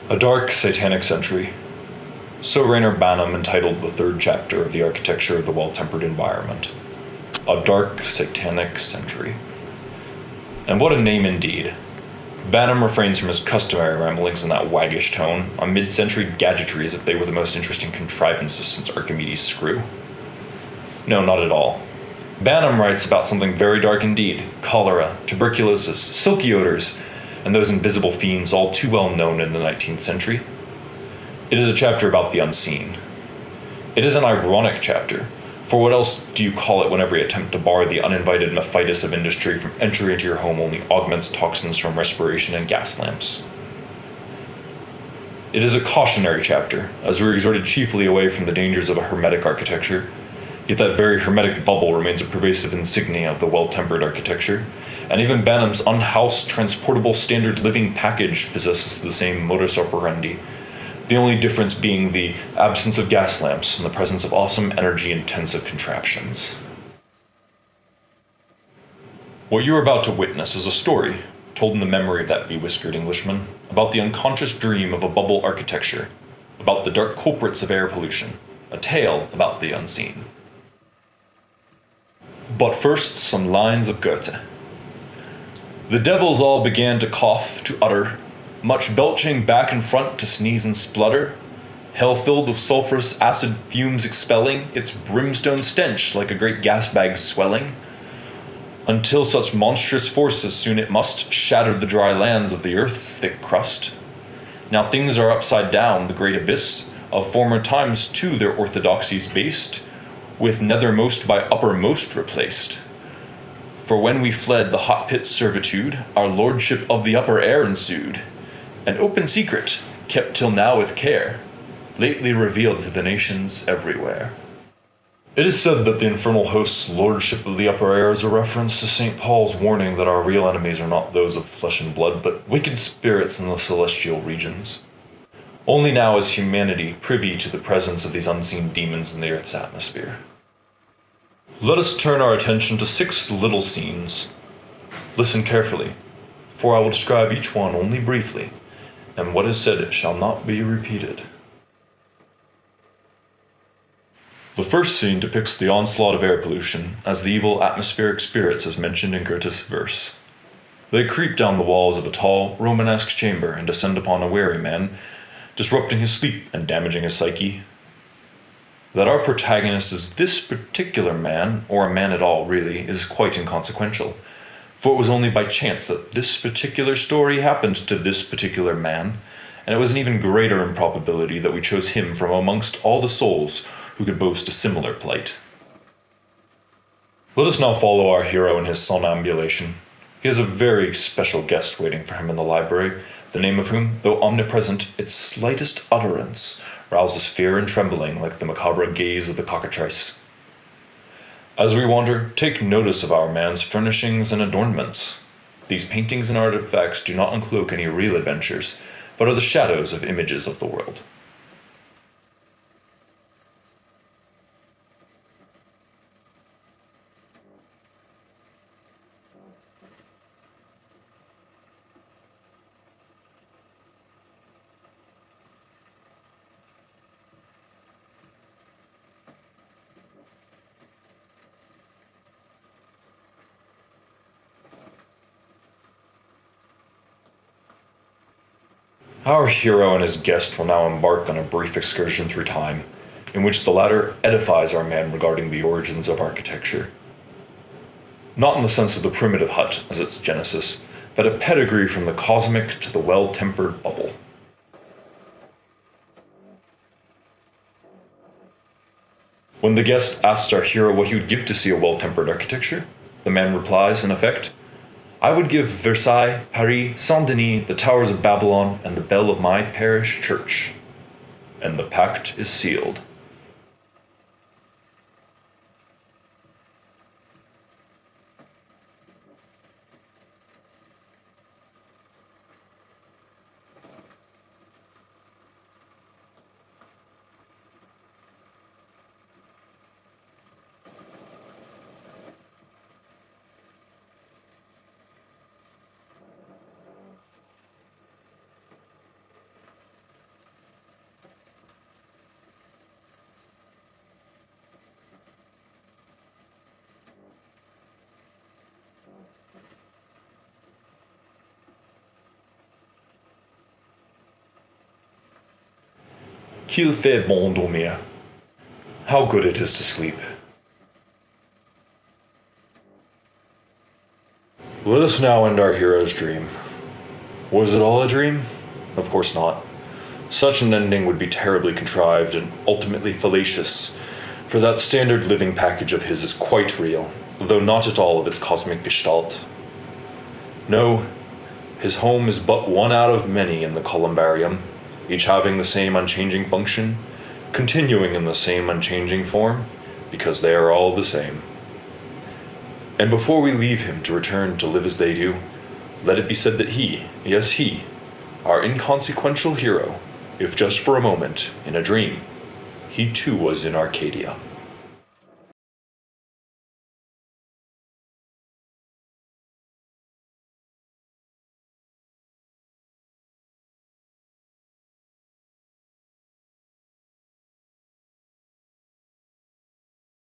A dark, satanic century. So Rainer Banham entitled the third chapter of the architecture of the well-tempered environment. A dark, satanic century. And what a name indeed. Banham refrains from his customary ramblings in that waggish tone on mid-century gadgetry as if they were the most interesting contrivances since Archimedes' screw. No, not at all. Banham writes about something very dark indeed: cholera, tuberculosis, silky odors, and those invisible fiends all too well known in the 19th century. It is a chapter about the unseen. It is an ironic chapter, for what else do you call it when every attempt to bar the uninvited mephitis of industry from entry into your home only augments toxins from respiration and gas lamps? It is a cautionary chapter, as we are exhorted chiefly away from the dangers of a hermetic architecture, yet that very hermetic bubble remains a pervasive insignia of the well-tempered architecture, and even Banham's unhoused, transportable, standard living package possesses the same modus operandi, the only difference being the absence of gas lamps and the presence of awesome energy-intensive contraptions. What you are about to witness is a story, told in the memory of that bewhiskered Englishman, about the unconscious dream of a bubble architecture, about the dark culprits of air pollution, a tale about the unseen. But first, some lines of Goethe. The devils all began to cough, to utter, much belching back and front to sneeze and splutter, hell filled with sulphurous acid fumes expelling its brimstone stench like a great gas bag swelling, until such monstrous force as soon it must shatter the dry lands of the earth's thick crust. Now things are upside down, the great abyss of former times to their orthodoxies based, with nethermost by uppermost replaced. For when we fled the hot pit's servitude, our lordship of the upper air ensued, an open secret, kept till now with care, lately revealed to the nations everywhere. It is said that the infernal host's lordship of the upper air is a reference to St. Paul's warning that our real enemies are not those of flesh and blood, but wicked spirits in the celestial regions. Only now is humanity privy to the presence of these unseen demons in the earth's atmosphere. Let us turn our attention to 6 little scenes. Listen carefully, for I will describe each one only briefly, and what is said shall not be repeated. The first scene depicts the onslaught of air pollution as the evil atmospheric spirits as mentioned in Goethe's verse. They creep down the walls of a tall, Romanesque chamber and descend upon a weary man, disrupting his sleep and damaging his psyche. That our protagonist is this particular man, or a man at all really, is quite inconsequential, for it was only by chance that this particular story happened to this particular man, and it was an even greater improbability that we chose him from amongst all the souls who could boast a similar plight. Let us now follow our hero in his somnambulation. He has a very special guest waiting for him in the library, the name of whom, though omnipresent, its slightest utterance rouses fear and trembling like the macabre gaze of the cockatrice. As we wander, take notice of our man's furnishings and adornments. These paintings and artifacts do not uncloak any real adventures, but are the shadows of images of the world. Our hero and his guest will now embark on a brief excursion through time, in which the latter edifies our man regarding the origins of architecture. Not in the sense of the primitive hut as its genesis, but a pedigree from the cosmic to the well-tempered bubble. When the guest asks our hero what he would give to see a well-tempered architecture, the man replies, in effect, "I would give Versailles, Paris, Saint-Denis, the towers of Babylon, and the bell of my parish church." And the pact is sealed. qu'il fait bon dormir. How good it is to sleep. Let us now end our hero's dream. Was it all a dream? Of course not. Such an ending would be terribly contrived and ultimately fallacious, for that standard living package of his is quite real, though not at all of its cosmic gestalt. No, his home is but one out of many in the columbarium, each having the same unchanging function, continuing in the same unchanging form, because they are all the same. And before we leave him to return to live as they do, let it be said that he, yes he, our inconsequential hero, if just for a moment, in a dream, he too was in Arcadia.